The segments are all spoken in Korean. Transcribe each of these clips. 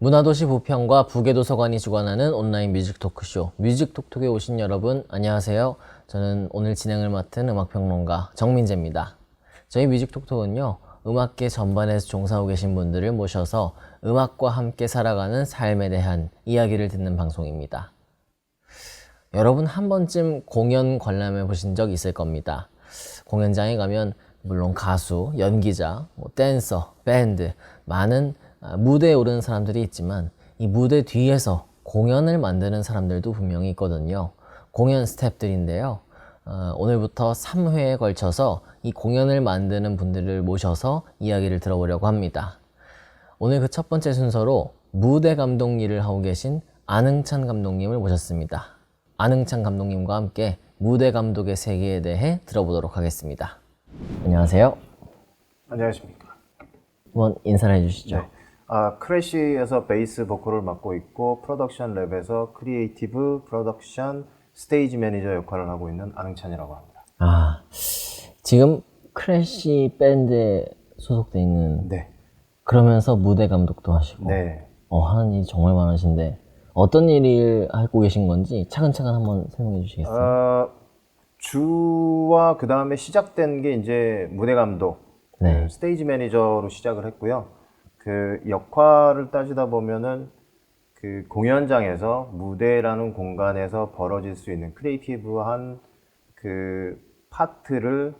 문화도시 부평과 부계도서관이 주관하는 온라인 뮤직 토크쇼 뮤직톡톡에 오신 여러분 안녕하세요. 저는 오늘 진행을 맡은 음악평론가 정민재입니다. 저희 뮤직톡톡은요, 음악계 전반에서 종사하고 계신 분들을 모셔서 음악과 함께 살아가는 삶에 대한 이야기를 듣는 방송입니다. 여러분 한 번쯤 공연 관람해 보신 적 있을 겁니다. 공연장에 가면 물론 가수, 연기자, 댄서, 밴드, 많은 무대에 오르는 사람들이 있지만 이 무대 뒤에서 공연을 만드는 사람들도 분명히 있거든요. 공연 스태프들인데요. 오늘부터 3회에 걸쳐서 이 공연을 만드는 분들을 모셔서 이야기를 들어보려고 합니다. 오늘 그 첫 번째 순서로 무대 감독 일을 하고 계신 안흥찬 감독님을 모셨습니다. 안흥찬 감독님과 함께 무대 감독의 세계에 대해 들어보도록 하겠습니다. 안녕하세요. 안녕하십니까. 한번 인사를 해주시죠. 네. 크래쉬에서 베이스 보컬을 맡고 있고 프로덕션 랩에서 크리에이티브 프로덕션 스테이지 매니저 역할을 하고 있는 안흥찬이라고 합니다. 지금 크래쉬 밴드에 소속돼 있는 네. 그러면서 무대 감독도 하시고 네. 하는 일이 정말 많으신데 어떤 일을 하고 계신 건지 차근차근 한번 설명해 주시겠어요? 주와 그 다음에 시작된 게 이제 무대 감독, 네. 스테이지 매니저로 시작을 했고요. 그 역할을 따지다 보면은 그 공연장에서 무대라는 공간에서 벌어질 수 있는 크리에이티브한 그 파트를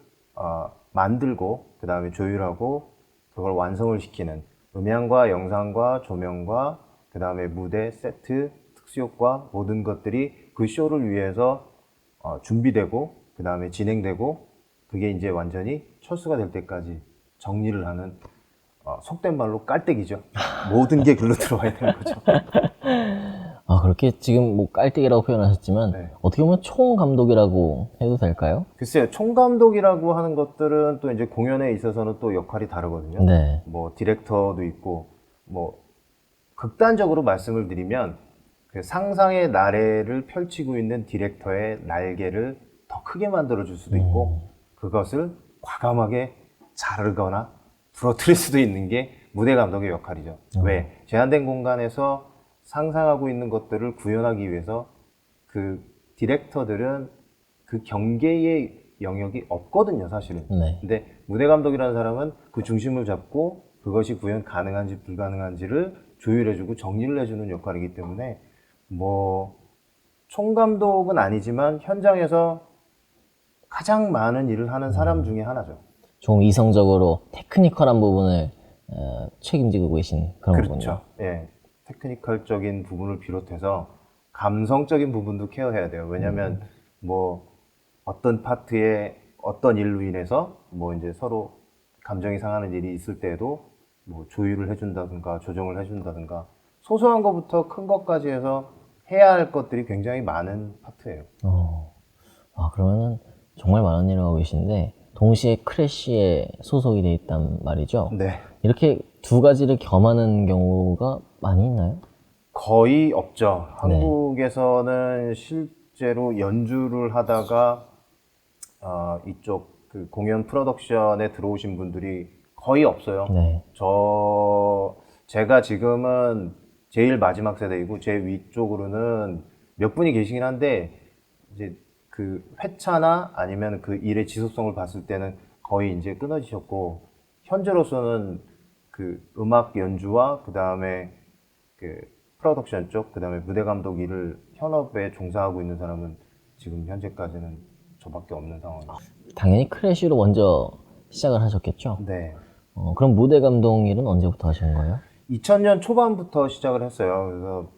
만들고 그 다음에 조율하고 그걸 완성을 시키는 음향과 영상과 조명과 그 다음에 무대, 세트, 특수효과 모든 것들이 그 쇼를 위해서 준비되고 그 다음에 진행되고 그게 이제 완전히 철수가 될 때까지 정리를 하는 속된 말로 깔때기죠. 모든 게 글로 들어와야 되는 거죠. 그렇게 지금 뭐 깔때기라고 표현하셨지만 네. 어떻게 보면 총감독이라고 해도 될까요? 글쎄요, 총감독이라고 하는 것들은 또 이제 공연에 있어서는 또 역할이 다르거든요. 네. 뭐 디렉터도 있고, 뭐 극단적으로 말씀을 드리면 그 상상의 나래를 펼치고 있는 디렉터의 날개를 더 크게 만들어 줄 수도 있고, 그것을 과감하게 자르거나 부러뜨릴 수도 있는 게 무대 감독의 역할이죠. 왜? 제한된 공간에서 상상하고 있는 것들을 구현하기 위해서 그 디렉터들은 그 경계의 영역이 없거든요, 사실은. 네. 근데 무대 감독이라는 사람은 그 중심을 잡고 그것이 구현 가능한지 불가능한지를 조율해주고 정리를 해주는 역할이기 때문에 뭐 총감독은 아니지만 현장에서 가장 많은 일을 하는 사람 중에 하나죠. 좀 이성적으로 테크니컬한 부분을 책임지고 계신 그런 거군요. 그렇죠. 예. 테크니컬적인 부분을 비롯해서 감성적인 부분도 케어해야 돼요. 왜냐면 뭐 어떤 파트에 어떤 일로 인해서 뭐 이제 서로 감정이 상하는 일이 있을 때에도 뭐 조율을 해준다든가 조정을 해준다든가 소소한 것부터 큰 것까지 해서 해야 할 것들이 굉장히 많은 파트예요. 그러면은 정말 많은 일을 하고 계신데 동시에 크래쉬에 소속이 돼 있단 말이죠. 네. 이렇게 두 가지를 겸하는 경우가 많이 있나요? 거의 없죠. 네. 한국에서는 실제로 연주를 하다가 이쪽 그 공연 프로덕션에 들어오신 분들이 거의 없어요. 네. 제가 지금은 제일 마지막 세대이고 제 위쪽으로는 몇 분이 계시긴 한데 이제 그 회차나 아니면 그 일의 지속성을 봤을 때는 거의 이제 끊어지셨고 현재로서는 그 음악 연주와 그 다음에 그 프로덕션 쪽, 그 다음에 무대 감독 일을 현업에 종사하고 있는 사람은 지금 현재까지는 저밖에 없는 상황입니다. 당연히 크래쉬로 먼저 시작을 하셨겠죠? 네. 그럼 무대 감독 일은 언제부터 하신 거예요? 2000년 초반부터 시작을 했어요. 그래서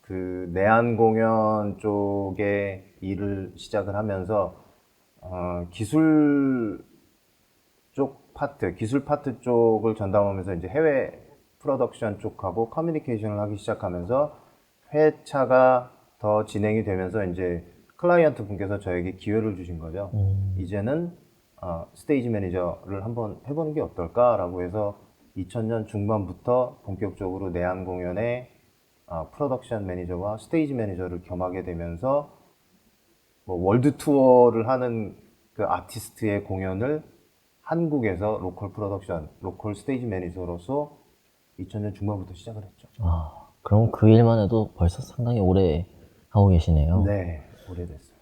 그 내한 공연 쪽에 일을 시작을 하면서 기술 쪽 파트, 기술 파트 쪽을 전담하면서 이제 해외 프로덕션 쪽하고 커뮤니케이션을 하기 시작하면서 회차가 더 진행이 되면서 이제 클라이언트 분께서 저에게 기회를 주신 거죠. 이제는 스테이지 매니저를 한번 해보는 게 어떨까라고 해서 2000년 중반부터 본격적으로 내한 공연에 프로덕션 매니저와 스테이지 매니저를 겸하게 되면서 뭐 월드 투어를 하는 그 아티스트의 공연을 한국에서 로컬 프로덕션, 로컬 스테이지 매니저로서 2000년 중반부터 시작을 했죠. 그럼 그 일만 해도 벌써 상당히 오래 하고 계시네요. 네, 오래됐어요.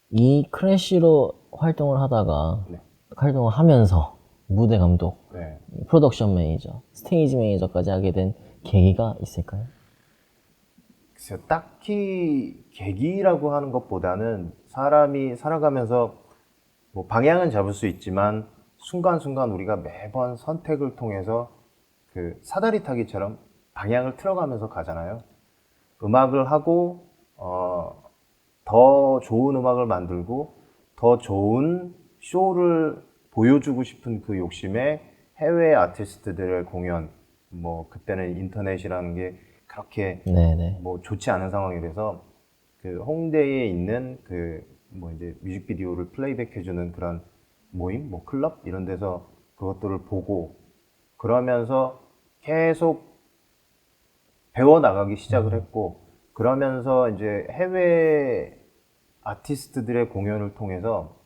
이 크래쉬로 활동을 하다가 네. 활동을 하면서 무대 감독, 네. 프로덕션 매니저, 스테이지 매니저까지 하게 된 계기가 있을까요? 글쎄요, 딱히 계기라고 하는 것보다는 사람이 살아가면서 뭐 방향은 잡을 수 있지만 순간순간 우리가 매번 선택을 통해서 그 사다리 타기처럼 방향을 틀어가면서 가잖아요. 음악을 하고 더 좋은 음악을 만들고 더 좋은 쇼를 보여주고 싶은 그 욕심에 해외 아티스트들의 공연, 뭐 그때는 인터넷이라는 게 그렇게 네네. 뭐 좋지 않은 상황이라서 그 홍대에 있는 그 뭐 이제 뮤직비디오를 플레이백 해주는 그런 모임, 뭐 클럽 이런 데서 그것들을 보고 그러면서 계속 배워 나가기 시작을 했고 그러면서 이제 해외 아티스트들의 공연을 통해서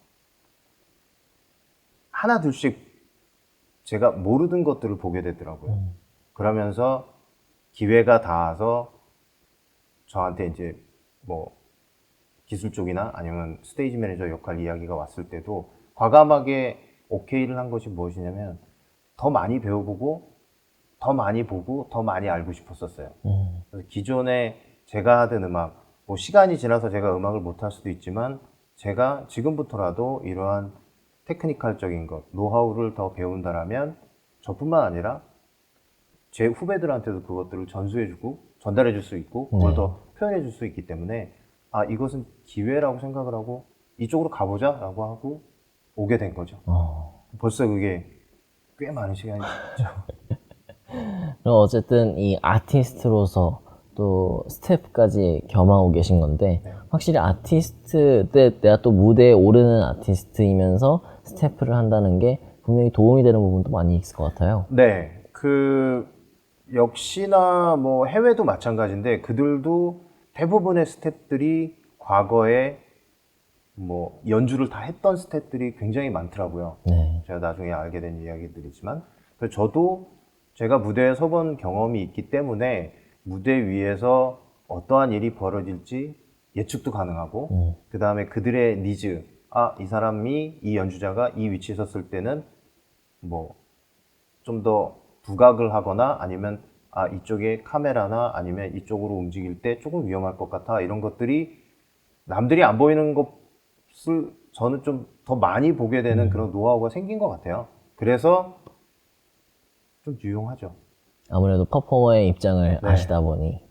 하나 둘씩 제가 모르던 것들을 보게 되더라고요. 그러면서 기회가 닿아서 저한테 이제 뭐 기술 쪽이나 아니면 스테이지 매니저 역할 이야기가 왔을 때도 과감하게 오케이를 한 것이 무엇이냐면 더 많이 배워보고 더 많이 보고 더 많이 알고 싶었었어요. 그래서 기존에 제가 하던 음악, 뭐 시간이 지나서 제가 음악을 못할 수도 있지만 제가 지금부터라도 이러한 테크니컬적인 것, 노하우를 더 배운다라면 저뿐만 아니라 제 후배들한테도 그것들을 전수해주고 전달해 줄 수 있고 그걸 더 표현해 줄 수 있기 때문에 아 이것은 기회라고 생각을 하고 이쪽으로 가보자 라고 하고 오게 된 거죠. 벌써 그게 꽤 많은 시간이 지났죠. 그럼 어쨌든 이 아티스트로서 또 스텝까지 겸하고 계신 건데 확실히 아티스트 때 내가 또 무대에 오르는 아티스트이면서 스태프를 한다는 게 분명히 도움이 되는 부분도 많이 있을 것 같아요. 네, 그 역시나 뭐 해외도 마찬가지인데 그들도 대부분의 스태프들이 과거에 뭐 연주를 다 했던 스태프들이 굉장히 많더라고요. 네. 제가 나중에 알게 된 이야기들이지만 그래서 저도 제가 무대에 서본 경험이 있기 때문에 무대 위에서 어떠한 일이 벌어질지 예측도 가능하고 그 다음에 그들의 니즈, 아, 이 사람이 이 연주자가 이 위치에 섰을 때는 뭐 좀 더 부각을 하거나 아니면 아 이쪽에 카메라나 아니면 이쪽으로 움직일 때 조금 위험할 것 같아 이런 것들이 남들이 안 보이는 것을 저는 좀 더 많이 보게 되는 그런 노하우가 생긴 것 같아요. 그래서 좀 유용하죠. 아무래도 퍼포머의 입장을 네. 아시다 보니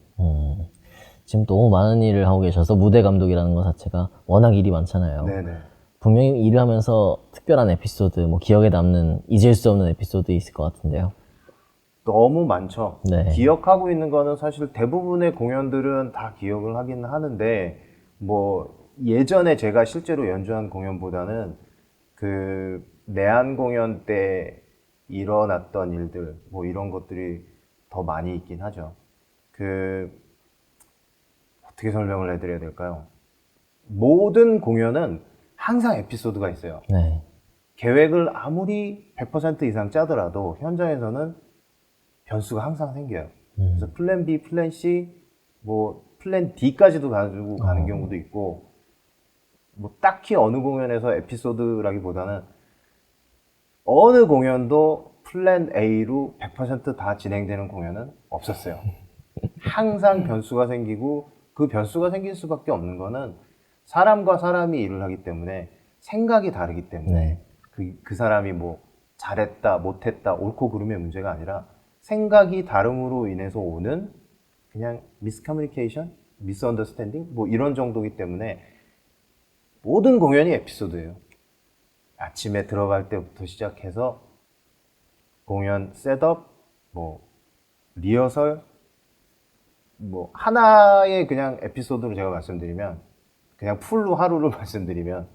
지금 너무 많은 일을 하고 계셔서 무대 감독이라는 것 자체가 워낙 일이 많잖아요. 네네. 분명히 일을 하면서 특별한 에피소드, 뭐 기억에 남는 잊을 수 없는 에피소드 있을 것 같은데요. 너무 많죠. 네. 기억하고 있는 거는 사실 대부분의 공연들은 다 기억을 하긴 하는데 뭐 예전에 제가 실제로 연주한 공연보다는 그 내한 공연 때 일어났던 일들 뭐 이런 것들이 더 많이 있긴 하죠. 그 어떻게 설명을 해드려야 될까요? 모든 공연은 항상 에피소드가 있어요. 네. 계획을 아무리 100% 이상 짜더라도 현장에서는 변수가 항상 생겨요. 그래서 플랜 B, 플랜 C, 뭐 플랜 D까지도 가지고 가는 경우도 있고 뭐 딱히 어느 공연에서 에피소드라기보다는 어느 공연도 플랜 A로 100%다 진행되는 공연은 없었어요. 항상 변수가 생기고 그 변수가 생길 수밖에 없는 거는 사람과 사람이 일을 하기 때문에 생각이 다르기 때문에 네. 그 사람이 뭐 잘했다, 못했다, 옳고 그름의 문제가 아니라 생각이 다름으로 인해서 오는 그냥 미스커뮤니케이션, 미스언더스탠딩 뭐 이런 정도이기 때문에 모든 공연이 에피소드예요. 아침에 들어갈 때부터 시작해서 공연 셋업, 뭐 리허설, 뭐 하나의 그냥 에피소드로 제가 말씀드리면 그냥 풀로 하루를 말씀드리면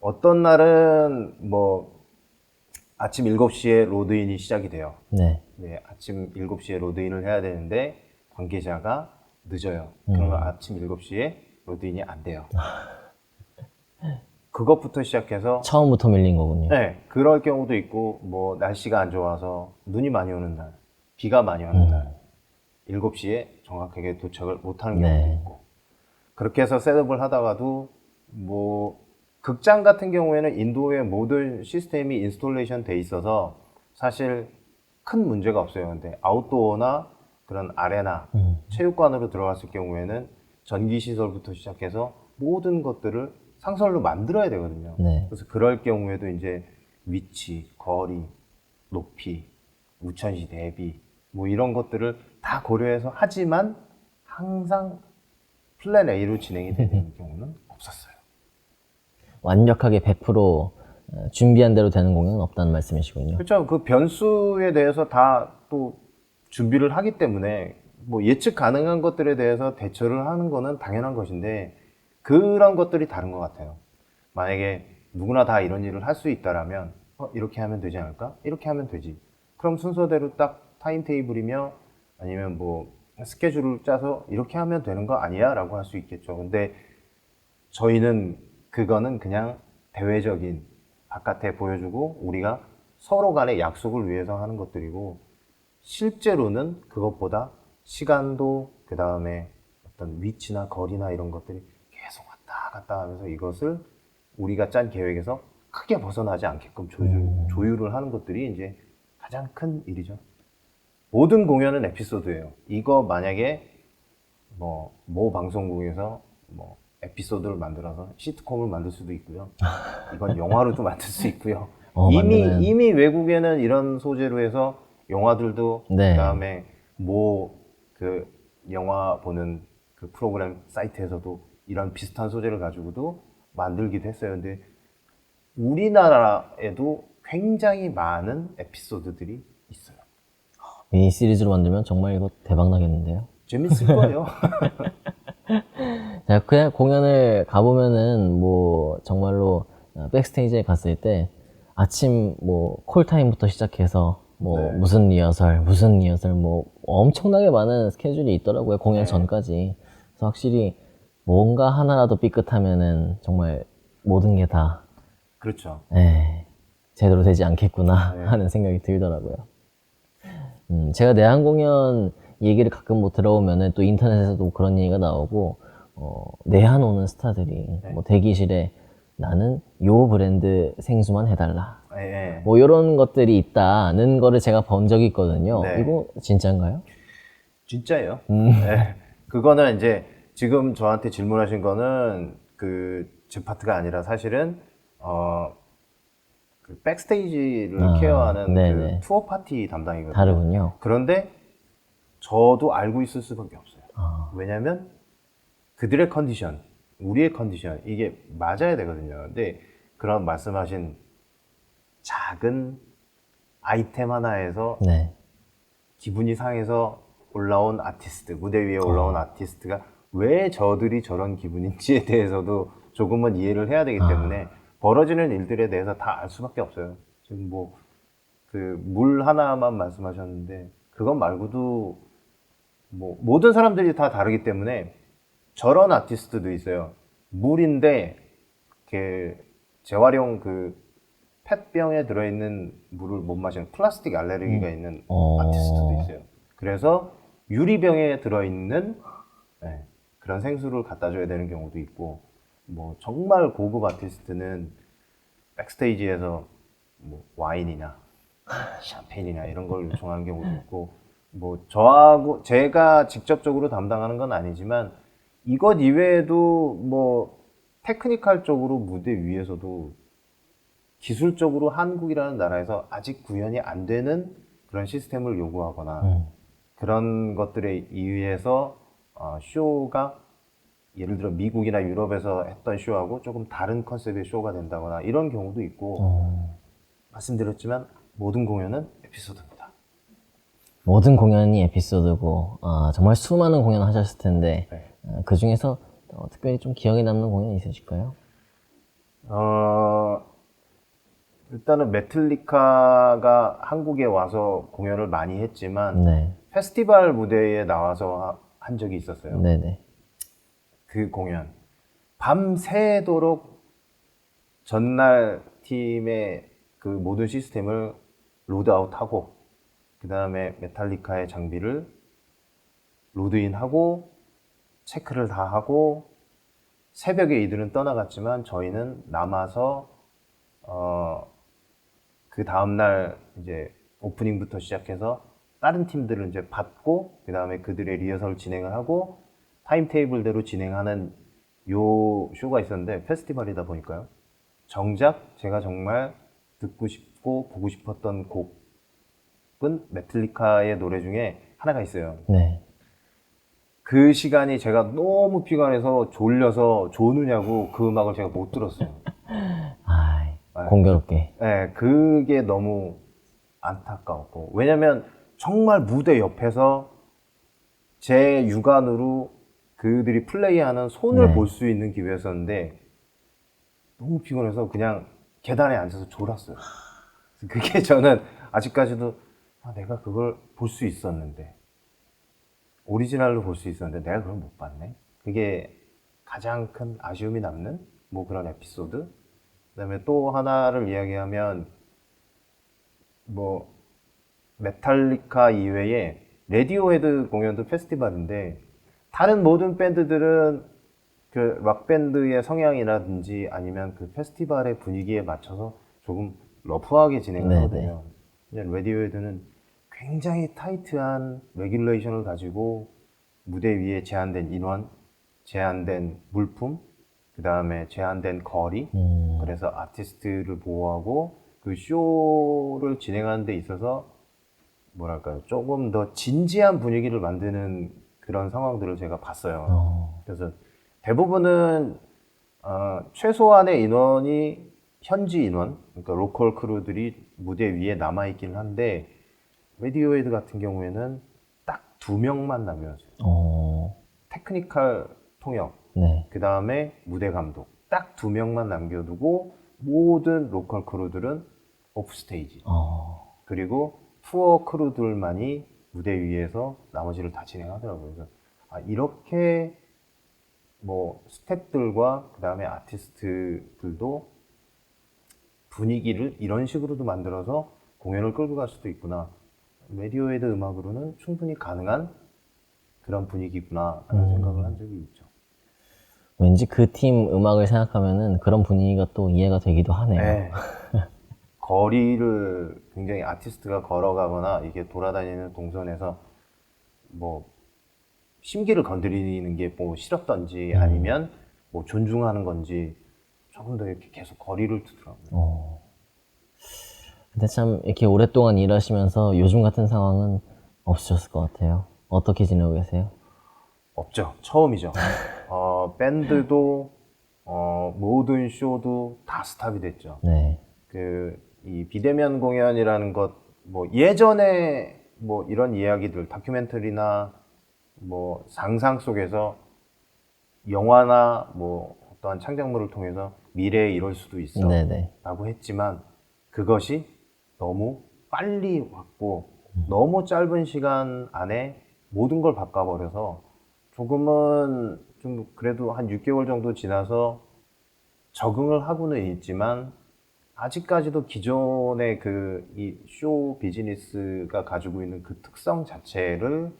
어떤 날은 뭐 아침 7시에 로드인이 시작이 돼요. 네. 네, 아침 7시에 로드인을 해야 되는데 관계자가 늦어요. 그러면 아침 7시에 로드인이 안 돼요. 그것부터 시작해서 처음부터 밀린 거군요. 네, 그럴 경우도 있고 뭐 날씨가 안 좋아서 눈이 많이 오는 날, 비가 많이 오는 날 7시에 정확하게 도착을 못하는 경우도 네. 있고 그렇게 해서 셋업을 하다가도 뭐 극장 같은 경우에는 인도의 모든 시스템이 인스톨레이션 돼 있어서 사실 큰 문제가 없어요. 근데 아웃도어나 그런 아레나, 체육관으로 들어갔을 경우에는 전기 시설부터 시작해서 모든 것들을 상설로 만들어야 되거든요. 네. 그래서 그럴 경우에도 이제 위치, 거리, 높이, 우천시 대비 뭐 이런 것들을 다 고려해서 하지만 항상 플랜 A로 진행이 되는 경우는 없었어요. 완벽하게 100% 준비한 대로 되는 공연은 없다는 말씀이시군요. 그렇죠. 그 변수에 대해서 다 또 준비를 하기 때문에 뭐 예측 가능한 것들에 대해서 대처를 하는 거는 당연한 것인데 그런 것들이 다른 것 같아요. 만약에 누구나 다 이런 일을 할 수 있다라면 이렇게 하면 되지 않을까? 이렇게 하면 되지. 그럼 순서대로 딱 타임테이블이며 아니면 뭐 스케줄을 짜서 이렇게 하면 되는 거 아니야? 라고 할 수 있겠죠. 근데 저희는 그거는 그냥 대외적인 바깥에 보여주고 우리가 서로 간의 약속을 위해서 하는 것들이고 실제로는 그것보다 시간도 그 다음에 어떤 위치나 거리나 이런 것들이 계속 왔다 갔다 하면서 이것을 우리가 짠 계획에서 크게 벗어나지 않게끔 조율을 하는 것들이 이제 가장 큰 일이죠. 모든 공연은 에피소드예요. 이거 만약에 모 방송국에서 뭐 에피소드를 만들어서 시트콤을 만들 수도 있고요. 이건 영화로도 만들 수 있고요. 이미 외국에는 이런 소재로 해서 영화들도 네. 그다음에 그 영화 보는 그 프로그램 사이트에서도 이런 비슷한 소재를 가지고도 만들기도 했어요. 근데 우리나라에도 굉장히 많은 에피소드들이 있어요. 미니 시리즈로 만들면 정말 이거 대박 나겠는데요. 재밌을 거예요. 자, 그냥 공연을 가보면은 뭐 정말로 백스테이지에 갔을 때 아침 뭐 콜타임부터 시작해서 뭐 네. 무슨 리허설 뭐 엄청나게 많은 스케줄이 있더라고요. 공연 전까지. 그래서 확실히 뭔가 하나라도 삐끗하면은 정말 모든 게 다 그렇죠. 제대로 되지 않겠구나 하는 생각이 들더라고요. 제가 내한 공연 얘기를 가끔 뭐 들어오면은 또 인터넷에서도 그런 얘기가 나오고, 내한 오는 스타들이 뭐 대기실에 나는 요 브랜드 생수만 해달라. 예, 예. 뭐 이런 것들이 있다는 거를 제가 본 적이 있거든요. 네. 이거 진짜인가요? 진짜예요. 네. 그거는 이제 지금 저한테 질문하신 거는 제 파트가 아니라 사실은 그 백스테이지를 케어하는 네네. 그 투어 파티 담당이거든요. 다르군요. 그런데 저도 알고 있을 수밖에 없어요. 왜냐면 그들의 컨디션, 우리의 컨디션 이게 맞아야 되거든요. 근데 그런 말씀하신 작은 아이템 하나에서 네. 기분이 상해서 올라온 아티스트, 무대 위에 올라온 아티스트가 왜 저들이 저런 기분인지에 대해서도 조금은 이해를 해야 되기 때문에 벌어지는 일들에 대해서 다 알 수밖에 없어요. 지금 물 하나만 말씀하셨는데 그것 말고도 뭐 모든 사람들이 다 다르기 때문에 저런 아티스트도 있어요. 물인데 재활용 펫병에 들어있는 물을 못 마시는 플라스틱 알레르기가 있는 아티스트도 있어요. 그래서 유리병에 들어있는 그런 생수를 갖다 줘야 되는 경우도 있고, 뭐 정말 고급 아티스트는 백스테이지에서 뭐 와인이나 샴페인이나 이런 걸 요청하는 경우도 있고, 뭐 제가 직접적으로 담당하는 건 아니지만 이것 이외에도 뭐 테크니컬 적으로 무대 위에서도 기술적으로 한국이라는 나라에서 아직 구현이 안 되는 그런 시스템을 요구하거나 그런 것들에 의해서 쇼가 예를 들어 미국이나 유럽에서 했던 쇼하고 조금 다른 컨셉의 쇼가 된다거나 이런 경우도 있고 말씀드렸지만 모든 공연은 에피소드입니다. 모든 공연이 에피소드고, 정말 수많은 공연을 하셨을 텐데, 네. 그 중에서 특별히 좀 기억에 남는 공연이 있으실까요? 일단은 메틀리카가 한국에 와서 공연을 많이 했지만 네. 페스티벌 무대에 나와서 한 적이 있었어요. 네네. 그 공연 밤새도록 전날 팀의 그 모든 시스템을 로드아웃하고 그 다음에 메탈리카의 장비를 로드인하고 체크를 다 하고 새벽에 이들은 떠나갔지만 저희는 남아서 그 다음날 이제 오프닝부터 시작해서 다른 팀들을 이제 받고 그 다음에 그들의 리허설을 진행을 하고 타임테이블대로 진행하는 요 쇼가 있었는데 페스티벌이다 보니까요. 정작 제가 정말 듣고 싶고 보고 싶었던 곡은 메틀리카의 노래 중에 하나가 있어요. 네. 그 시간이 제가 너무 피곤해서 졸려서 조느냐고 그 음악을 제가 못 들었어요. 공교롭게. 네, 그게 너무 안타까웠고 왜냐면 정말 무대 옆에서 제 육안으로 그들이 플레이하는 손을 네. 볼 수 있는 기회였었는데 너무 피곤해서 그냥 계단에 앉아서 졸았어요. 그게 저는 아직까지도 내가 그걸 볼 수 있었는데 오리지널로 볼 수 있었는데 내가 그걸 못 봤네. 그게 가장 큰 아쉬움이 남는 뭐 그런 에피소드. 그다음에 또 하나를 이야기하면 뭐 메탈리카 이외에 레디오헤드 공연도 페스티벌인데 다른 모든 밴드들은 그 락밴드의 성향이라든지 아니면 그 페스티벌의 분위기에 맞춰서 조금 러프하게 진행을 네네. 하거든요. 레디오헤드는 굉장히 타이트한 레귤레이션을 가지고 무대 위에 제한된 인원, 제한된 물품, 그 다음에 제한된 거리, 그래서 아티스트를 보호하고 그 쇼를 진행하는 데 있어서 뭐랄까요, 조금 더 진지한 분위기를 만드는 그런 상황들을 제가 봤어요. 그래서 대부분은 최소한의 인원이 현지 인원, 그러니까 로컬 크루들이 무대 위에 남아 있긴 한데 레디오헤드 같은 경우에는 딱 2명만 남겨졌어요. 테크니컬 통역, 네. 그 다음에 무대 감독 딱 2명만 남겨두고 모든 로컬 크루들은 오프 스테이지. 그리고 투어 크루들만이 무대 위에서 나머지를 다 진행하더라고요. 그래서 이렇게 뭐 스태프들과 그 다음에 아티스트들도 분위기를 이런 식으로도 만들어서 공연을 끌고 갈 수도 있구나. 레디오헤드 음악으로는 충분히 가능한 그런 분위기구나 하는 생각을 한 적이 있죠. 왠지 그 팀 음악을 생각하면은 그런 분위기가 또 이해가 되기도 하네요. 네. 거리를 굉장히 아티스트가 걸어가거나 이게 돌아다니는 동선에서 뭐 심기를 건드리는 게 뭐 싫었던지 아니면 뭐 존중하는 건지 조금 더 이렇게 계속 거리를 두더라고요. 근데 참 이렇게 오랫동안 일하시면서 요즘 같은 상황은 없으셨을 것 같아요. 어떻게 지내고 계세요? 없죠. 처음이죠. 밴드도 모든 쇼도 다 스탑이 됐죠. 네. 이 비대면 공연이라는 것, 뭐 예전에 뭐 이런 이야기들, 다큐멘터리나 뭐 상상 속에서 영화나 뭐 어떠한 창작물을 통해서 미래에 이럴 수도 있어 네네. 라고 했지만 그것이 너무 빨리 왔고 너무 짧은 시간 안에 모든 걸 바꿔버려서 조금은 좀 그래도 한 6개월 정도 지나서 적응을 하고는 있지만 아직까지도 기존의 그 이 쇼 비즈니스가 가지고 있는 그 특성 자체를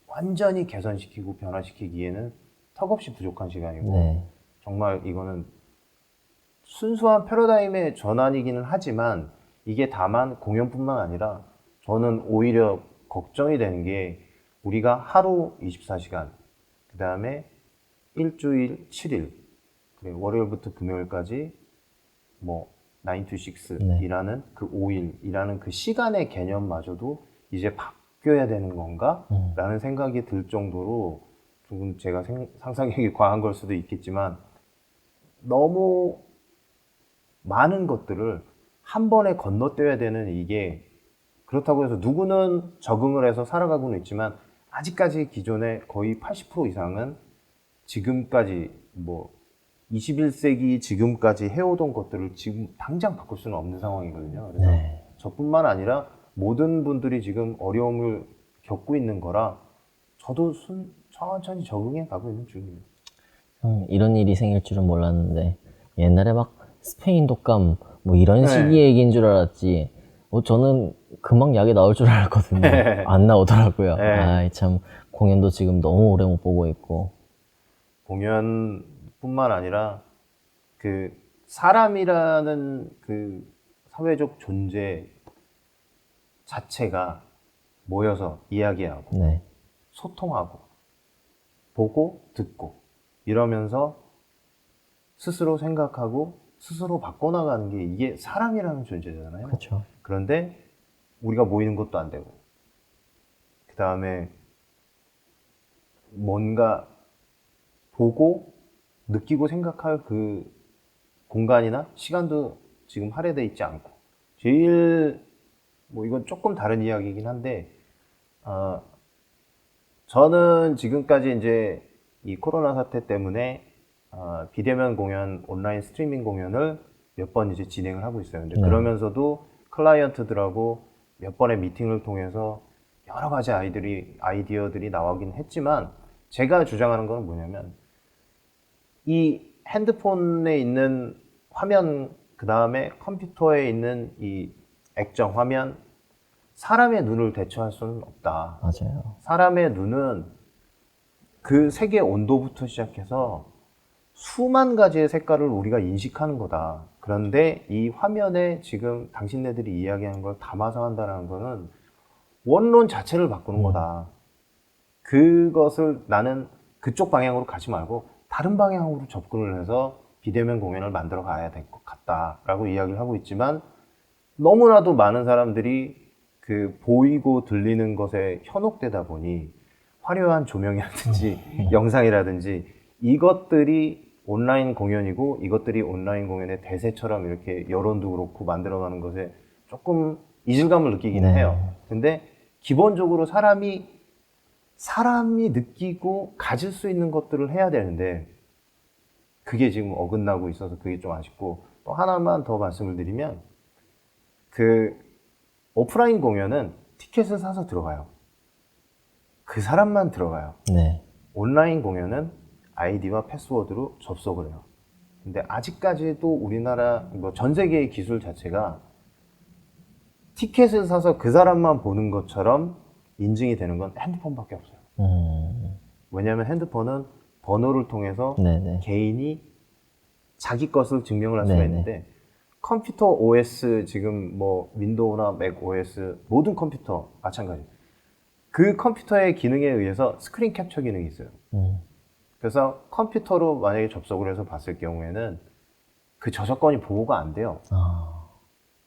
완전히 개선시키고 변화시키기에는 턱없이 부족한 시간이고 네. 정말 이거는 순수한 패러다임의 전환이기는 하지만 이게 다만 공연뿐만 아니라 저는 오히려 걱정이 되는 게 우리가 하루 24시간 그 다음에 일주일 7일 그리고 월요일부터 금요일까지 뭐 9 to 6 일하는 그 5일 일하는 그 시간의 개념마저도 이제 바뀌어야 되는 건가? 라는 생각이 들 정도로 조금 제가 상상력이 과한 걸 수도 있겠지만 너무 많은 것들을 한 번에 건너뛰어야 되는 이게 그렇다고 해서 누구는 적응을 해서 살아가고는 있지만 아직까지 기존의 거의 80% 이상은 지금까지 뭐 21세기 지금까지 해오던 것들을 지금 당장 바꿀 수는 없는 상황이거든요. 그래서 저뿐만 아니라 모든 분들이 지금 어려움을 겪고 있는 거라 저도 천천히 적응해 가고 있는 중이에요. 이런 일이 생길 줄은 몰랐는데 옛날에 막 스페인 독감 뭐 이런 식의 얘기인 줄 알았지. 저는 금방 약이 나올 줄 알았거든요. 안 나오더라고요. 네. 아, 참 공연도 지금 너무 오래 못 보고 있고. 공연뿐만 아니라 그 사람이라는 그 사회적 존재 자체가 모여서 이야기하고 네. 소통하고 보고 듣고 이러면서 스스로 생각하고 스스로 바꿔나가는 게 이게 사람이라는 존재잖아요. 그렇죠. 그런데 우리가 모이는 것도 안 되고 그 다음에 뭔가 보고 느끼고 생각할 그 공간이나 시간도 지금 할애돼 있지 않고 제일 뭐 이건 조금 다른 이야기이긴 한데 저는 지금까지 이제 이 코로나 사태 때문에 비대면 공연, 온라인 스트리밍 공연을 몇 번 이제 진행을 하고 있어요. 근데 그러면서도 클라이언트들하고 몇 번의 미팅을 통해서 여러 가지 아이디어들이 나오긴 했지만 제가 주장하는 건 뭐냐면 이 핸드폰에 있는 화면, 그 다음에 컴퓨터에 있는 이 액정 화면, 사람의 눈을 대처할 수는 없다. 맞아요. 사람의 눈은 그 색의 온도부터 시작해서 수만 가지의 색깔을 우리가 인식하는 거다. 그런데 이 화면에 지금 당신네들이 이야기하는 걸 담아서 한다는 거는 원론 자체를 바꾸는 거다. 그것을 나는 그쪽 방향으로 가지 말고 다른 방향으로 접근을 해서 비대면 공연을 만들어 가야 될 것 같다라고 이야기를 하고 있지만 너무나도 많은 사람들이 그 보이고 들리는 것에 현혹되다 보니 화려한 조명이라든지 영상이라든지 이것들이 온라인 공연이고 이것들이 온라인 공연의 대세처럼 이렇게 여론도 그렇고 만들어가는 것에 조금 이질감을 느끼기는 해요. 근데 기본적으로 사람이 느끼고 가질 수 있는 것들을 해야 되는데 그게 지금 어긋나고 있어서 그게 좀 아쉽고 또 하나만 더 말씀을 드리면 그 오프라인 공연은 티켓을 사서 들어가요. 그 사람만 들어가요. 네. 온라인 공연은 아이디와 패스워드로 접속을 해요. 근데 아직까지도 우리나라 뭐 전 세계의 기술 자체가 티켓을 사서 그 사람만 보는 것처럼 인증이 되는 건 핸드폰밖에 없어요. 왜냐하면 핸드폰은 번호를 통해서 네네. 개인이 자기 것을 증명을 할 수가 네네. 있는데 컴퓨터 OS 지금 뭐 윈도우나 맥 OS 모든 컴퓨터 마찬가지. 그 컴퓨터의 기능에 의해서 스크린 캡처 기능이 있어요. 그래서 컴퓨터로 만약에 접속을 해서 봤을 경우에는 그 저작권이 보호가 안 돼요.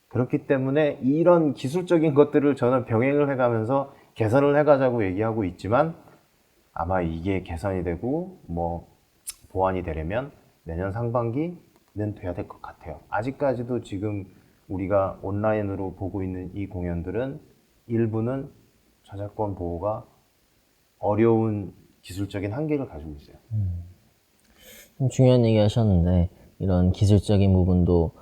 그렇기 때문에 이런 기술적인 것들을 저는 병행을 해가면서 개선을 해가자고 얘기하고 있지만 아마 이게 개선이 되고 뭐 보완이 되려면 내년 상반기는 돼야 될 것 같아요. 아직까지도 지금 우리가 온라인으로 보고 있는 이 공연들은 일부는 저작권 보호가 어려운 기술적인 한계를 가지고 있어요. 좀 중요한 얘기 하셨는데 이런 기술적인 부분도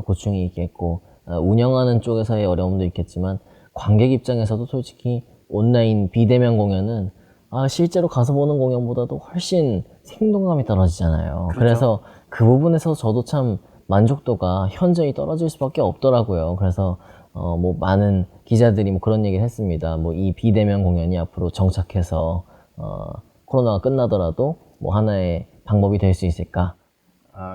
고충이 있겠고 운영하는 쪽에서의 어려움도 있겠지만 관객 입장에서도 솔직히 온라인 비대면 공연은 실제로 가서 보는 공연보다도 훨씬 생동감이 떨어지잖아요. 그래서 그 부분에서 저도 참 만족도가 현저히 떨어질 수밖에 없더라고요. 그래서 뭐 많은 기자들이 뭐 그런 얘기를 했습니다. 뭐 이 비대면 공연이 앞으로 정착해서 코로나가 끝나더라도 뭐 하나의 방법이 될 수 있을까?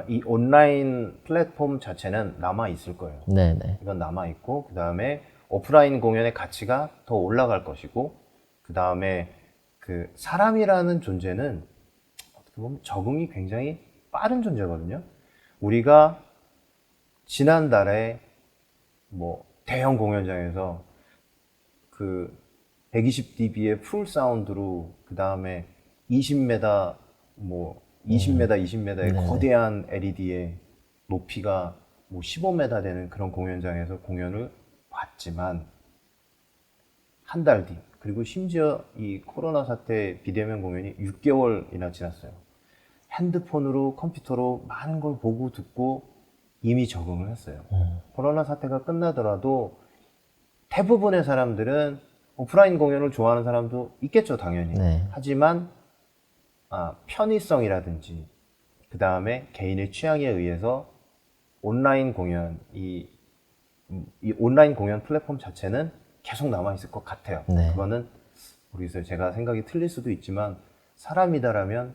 이 온라인 플랫폼 자체는 남아 있을 거예요. 네네. 이건 남아 있고 그 다음에 오프라인 공연의 가치가 더 올라갈 것이고 그 다음에 그 사람이라는 존재는 어떻게 보면 적응이 굉장히 빠른 존재거든요. 우리가 지난달에 뭐 대형 공연장에서 그 120dB의 풀 사운드로 그 다음에 20m 뭐 20m, 20m의 거대한 LED에 높이가 뭐 15m 되는 그런 공연장에서 공연을 봤지만 한 달 뒤, 그리고 심지어 이 코로나 사태 비대면 공연이 6개월이나 지났어요. 핸드폰으로 컴퓨터로 많은 걸 보고 듣고 이미 적응을 했어요. 코로나 사태가 끝나더라도 대부분의 사람들은 오프라인 공연을 좋아하는 사람도 있겠죠, 당연히. 네. 하지만 편의성이라든지 그 다음에 개인의 취향에 의해서 온라인 공연 이 온라인 공연 플랫폼 자체는 계속 남아있을 것 같아요. 네. 그거는 모르겠어요. 제가 생각이 틀릴 수도 있지만 사람이다라면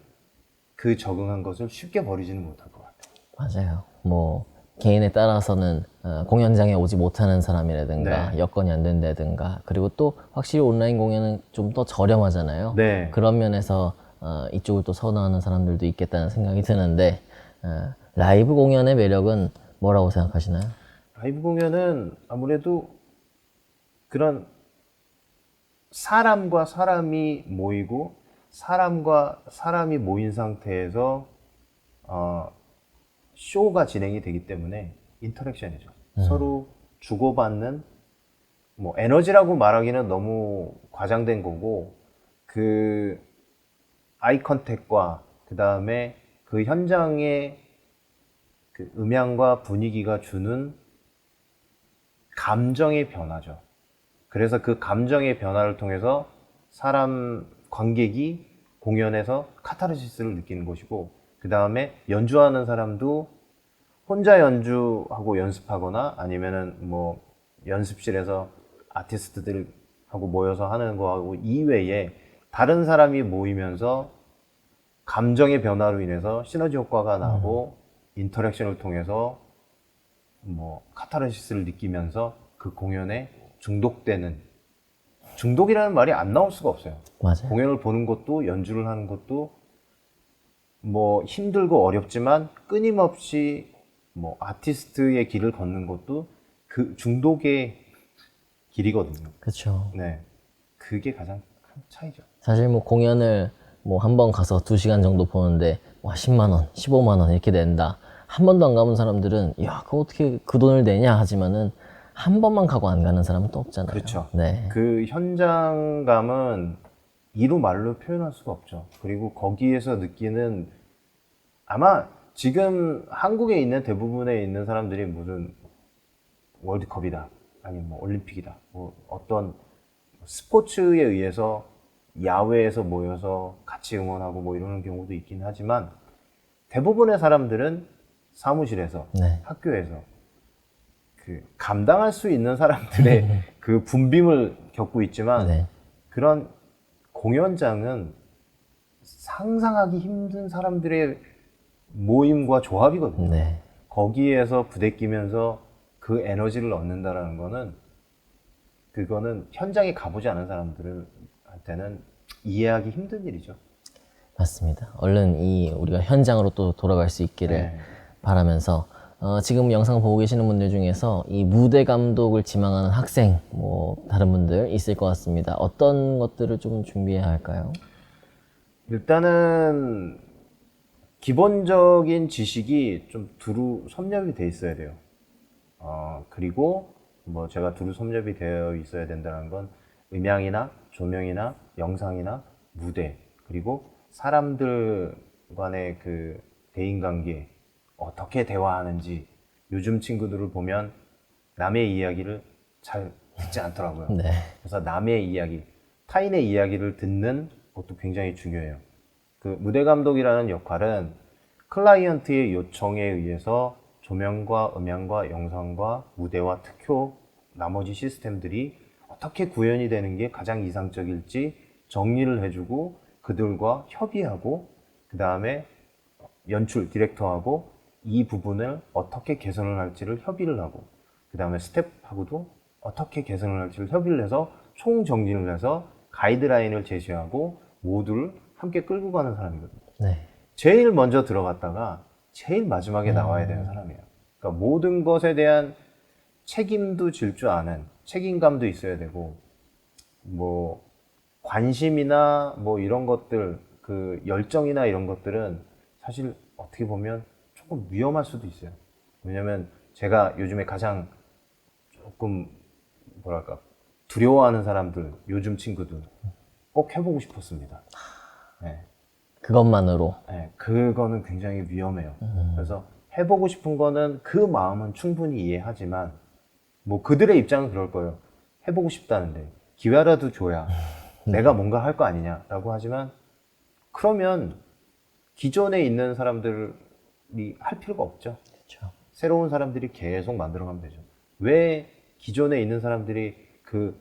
그 적응한 것을 쉽게 버리지는 못할 것 같아요. 맞아요. 뭐 개인에 따라서는 공연장에 오지 못하는 사람이라든가 네. 여건이 안 된다든가 그리고 또 확실히 온라인 공연은 좀 더 저렴하잖아요. 네. 그런 면에서 이쪽을 또 선호하는 사람들도 있겠다는 생각이 드는데 라이브 공연의 매력은 뭐라고 생각하시나요? 라이브 공연은 아무래도 그런 사람과 사람이 모이고 사람과 사람이 모인 상태에서 쇼가 진행이 되기 때문에 인터랙션이죠. 서로 주고받는 뭐 에너지라고 말하기는 너무 과장된 거고 그 아이 컨택과 그 다음에 그 현장의 그 음향과 분위기가 주는 감정의 변화죠. 그래서 그 감정의 변화를 통해서 사람 관객이 공연에서 카타르시스를 느끼는 것이고 그 다음에 연주하는 사람도 혼자 연주하고 연습하거나 아니면은 뭐 연습실에서 아티스트들하고 모여서 하는 거하고 이외에 다른 사람이 모이면서 감정의 변화로 인해서 시너지 효과가 나고 인터랙션을 통해서 뭐 카타르시스를 느끼면서 그 공연에 중독되는 중독이라는 말이 안 나올 수가 없어요. 맞아요. 공연을 보는 것도 연주를 하는 것도 뭐 힘들고 어렵지만 끊임없이 뭐 아티스트의 길을 걷는 것도 그 중독의 길이거든요. 그렇죠. 네, 그게 가장 큰 차이죠. 사실 뭐 공연을 뭐 한 번 가서 2시간 정도 보는데 와 10만 원, 15만 원 이렇게 낸다. 한 번도 안 가본 사람들은 야, 그거 어떻게 그 돈을 내냐 하지만은 한 번만 가고 안 가는 사람은 또 없잖아요. 그렇죠. 네. 그 현장감은 이루 말로 표현할 수가 없죠. 그리고 거기에서 느끼는 아마 지금 한국에 있는 대부분에 있는 사람들이 무슨 월드컵이다 아니면 뭐 올림픽이다 뭐 어떤 스포츠에 의해서 야외에서 모여서 같이 응원하고 뭐 이러는 경우도 있긴 하지만 대부분의 사람들은 사무실에서 네. 학교에서 그 감당할 수 있는 사람들의 그 분빔을 겪고 있지만 네. 그런 공연장은 상상하기 힘든 사람들의 모임과 조합이거든요. 네. 거기에서 부대끼면서 그 에너지를 얻는다라는 거는 그거는 현장에 가보지 않은 사람들한테는 이해하기 힘든 일이죠. 맞습니다. 얼른 이 우리가 현장으로 또 돌아갈 수 있기를 네. 바라면서 지금 영상 보고 계시는 분들 중에서 이 무대 감독을 지망하는 학생 뭐 다른 분들 있을 것 같습니다. 어떤 것들을 좀 준비해야 할까요? 일단은 기본적인 지식이 좀 두루 섭렵이 돼 있어야 돼요. 그리고 뭐 제가 두루 섭렵이 되어 있어야 된다는 건 음향이나 조명이나 영상이나 무대 그리고 사람들 간의 그 대인관계 어떻게 대화하는지 요즘 친구들을 보면 남의 이야기를 잘 듣지 않더라고요. 네. 그래서 남의 이야기, 타인의 이야기를 듣는 것도 굉장히 중요해요. 그 무대 감독이라는 역할은 클라이언트의 요청에 의해서 조명과 음향과 영상과 무대와 특효, 나머지 시스템들이 어떻게 구현이 되는 게 가장 이상적일지 정리를 해주고 그들과 협의하고 그 다음에 연출, 디렉터하고 이 부분을 어떻게 개선을 할지를 협의를 하고 그 다음에 스텝하고도 어떻게 개선을 할지를 협의를 해서 총 정리를 해서 가이드라인을 제시하고 모두를 함께 끌고 가는 사람이거든요. 네. 제일 먼저 들어갔다가 제일 마지막에 나와야 되는 사람이에요. 그러니까 모든 것에 대한 책임도 질 줄 아는 책임감도 있어야 되고 뭐 관심이나 뭐 이런 것들 그 열정이나 이런 것들은 사실 어떻게 보면 조금 위험할 수도 있어요. 왜냐면 제가 요즘에 가장 조금 뭐랄까 두려워하는 사람들 요즘 친구들 꼭 해보고 싶었습니다. 네. 그것만으로 네, 그거는 굉장히 위험해요. 그래서 해보고 싶은 거는 그 마음은 충분히 이해하지만 뭐 그들의 입장은 그럴 거예요. 해보고 싶다는데 기회라도 줘야 내가 뭔가 할 거 아니냐라고 하지만 그러면 기존에 있는 사람들이 할 필요가 없죠. 그렇죠. 새로운 사람들이 계속 만들어가면 되죠. 왜 기존에 있는 사람들이 그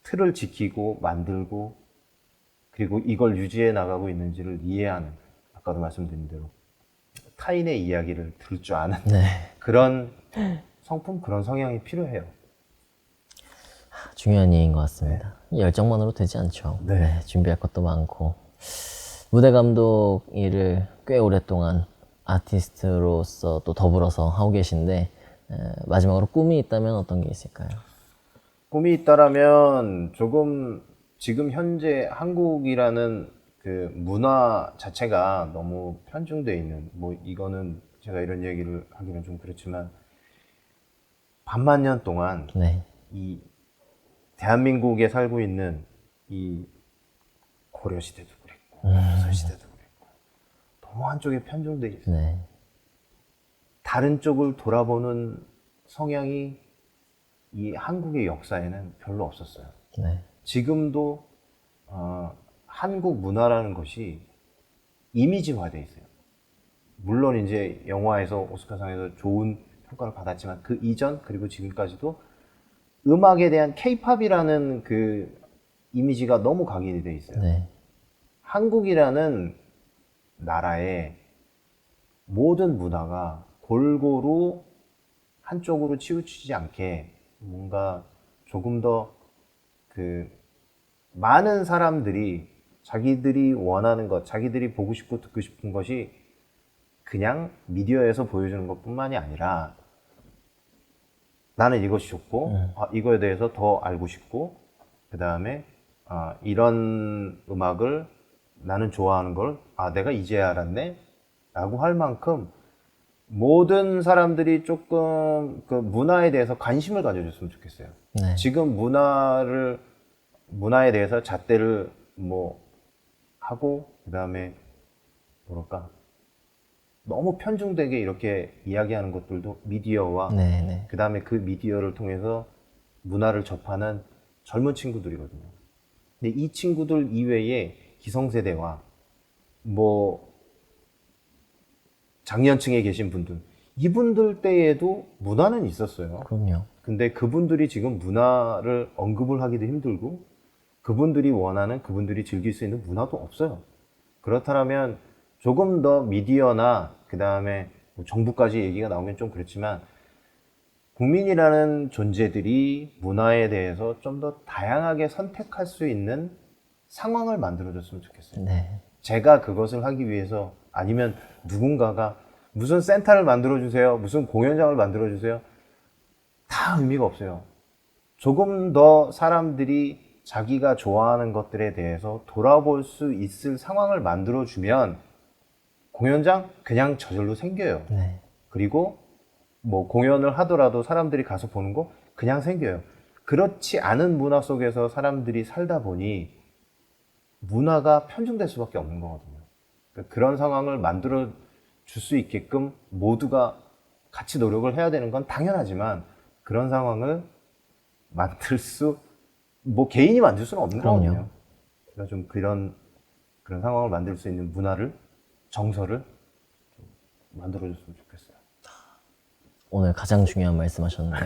틀을 지키고 만들고 그리고 이걸 유지해 나가고 있는지를 이해하는, 아까도 말씀드린 대로 타인의 이야기를 들을 줄 아는 네. 그런 성품, 그런 성향이 필요해요. 중요한 얘기인 것 같습니다. 열정만으로 되지 않죠. 네. 준비할 것도 많고. 무대 감독 일을 꽤 오랫동안 아티스트로서 또 더불어서 하고 계신데 마지막으로 꿈이 있다면 어떤 게 있을까요? 꿈이 있다라면 조금 지금 현재 한국이라는 그 문화 자체가 너무 편중되어 있는, 뭐 이거는 제가 이런 얘기를 하기는 좀 그렇지만 반만 년 동안 네. 이 대한민국에 살고 있는 이 고려 시대도 그랬고 조선 시대도 그랬고 너무 한쪽에 편중되어 있어요. 네. 다른 쪽을 돌아보는 성향이 이 한국의 역사에는 별로 없었어요. 네. 지금도 한국 문화라는 것이 이미지화되어 있어요. 물론 이제 영화에서 오스카상에서 좋은 평가를 받았지만 그 이전 그리고 지금까지도 음악에 대한 케이팝이라는 그 이미지가 너무 각인이 되어 있어요. 네. 한국이라는 나라의 모든 문화가 골고루 한쪽으로 치우치지 않게 뭔가 조금 더 그 많은 사람들이 자기들이 원하는 것, 자기들이 보고 싶고 듣고 싶은 것이 그냥 미디어에서 보여주는 것뿐만이 아니라 나는 이것이 좋고 이거에 대해서 더 알고 싶고 그 다음에 이런 음악을 나는 좋아하는 걸 내가 이제야 알았네 라고 할 만큼 모든 사람들이 조금 그 문화에 대해서 관심을 가져줬으면 좋겠어요. 네. 지금 문화에 대해서 잣대를 뭐 하고 그 다음에 뭐랄까 너무 편중되게 이렇게 이야기하는 것들도 미디어와 네. 네. 그 다음에 그 미디어를 통해서 문화를 접하는 젊은 친구들이거든요. 근데 이 친구들 이외에 기성세대와 뭐 장년층에 계신 분들, 이분들 때에도 문화는 있었어요. 그럼요. 근데 그분들이 지금 문화를 언급을 하기도 힘들고 그분들이 원하는, 그분들이 즐길 수 있는 문화도 없어요. 그렇다면 조금 더 미디어나 그 다음에 정부까지 얘기가 나오면 좀 그렇지만 국민이라는 존재들이 문화에 대해서 좀 더 다양하게 선택할 수 있는 상황을 만들어줬으면 좋겠어요. 네. 제가 그것을 하기 위해서 아니면 누군가가 무슨 센터를 만들어주세요, 무슨 공연장을 만들어주세요, 다 의미가 없어요. 조금 더 사람들이 자기가 좋아하는 것들에 대해서 돌아볼 수 있을 상황을 만들어주면 공연장 그냥 저절로 생겨요. 네. 그리고 뭐 공연을 하더라도 사람들이 가서 보는 거 그냥 생겨요. 그렇지 않은 문화 속에서 사람들이 살다 보니 문화가 편중될 수밖에 없는 거거든요. 그러니까 그런 상황을 만들어 줄 수 있게끔 모두가 같이 노력을 해야 되는 건 당연하지만 그런 상황을 만들 뭐 개인이 만들 수는 없는 그럼요. 거거든요. 그러니까 좀 그런 상황을 만들 수 있는 문화를, 정서를 좀 만들어줬으면 좋겠어요. 오늘 가장 중요한 말씀하셨는데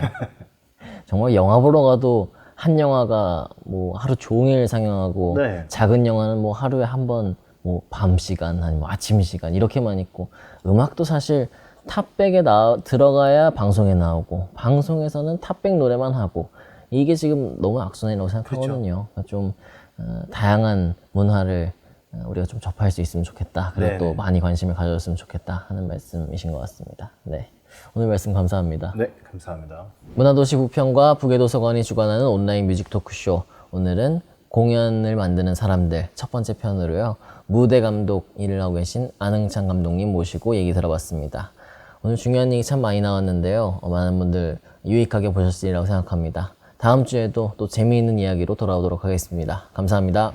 정말 영화 보러 가도 한 영화가 뭐 하루 종일 상영하고 네. 작은 영화는 뭐 하루에 한 번 뭐 밤 시간 아니면 아침 시간 이렇게만 있고 음악도 사실 탑백에 들어가야 방송에 나오고 방송에서는 탑백 노래만 하고 이게 지금 너무 악순환이라고 생각하거든요. 그러니까 좀 다양한 문화를 우리가 좀 접할 수 있으면 좋겠다. 그리고 네네. 또 많이 관심을 가져줬으면 좋겠다 하는 말씀이신 것 같습니다. 네, 오늘 말씀 감사합니다. 네, 감사합니다. 문화도시 부평과 북외도서관이 주관하는 온라인 뮤직 토크쇼, 오늘은 공연을 만드는 사람들 첫 번째 편으로요, 무대 감독 일을 하고 계신 안흥찬 감독님 모시고 얘기 들어봤습니다. 오늘 중요한 얘기 참 많이 나왔는데요, 많은 분들 유익하게 보셨으리라고 생각합니다. 다음 주에도 또 재미있는 이야기로 돌아오도록 하겠습니다. 감사합니다.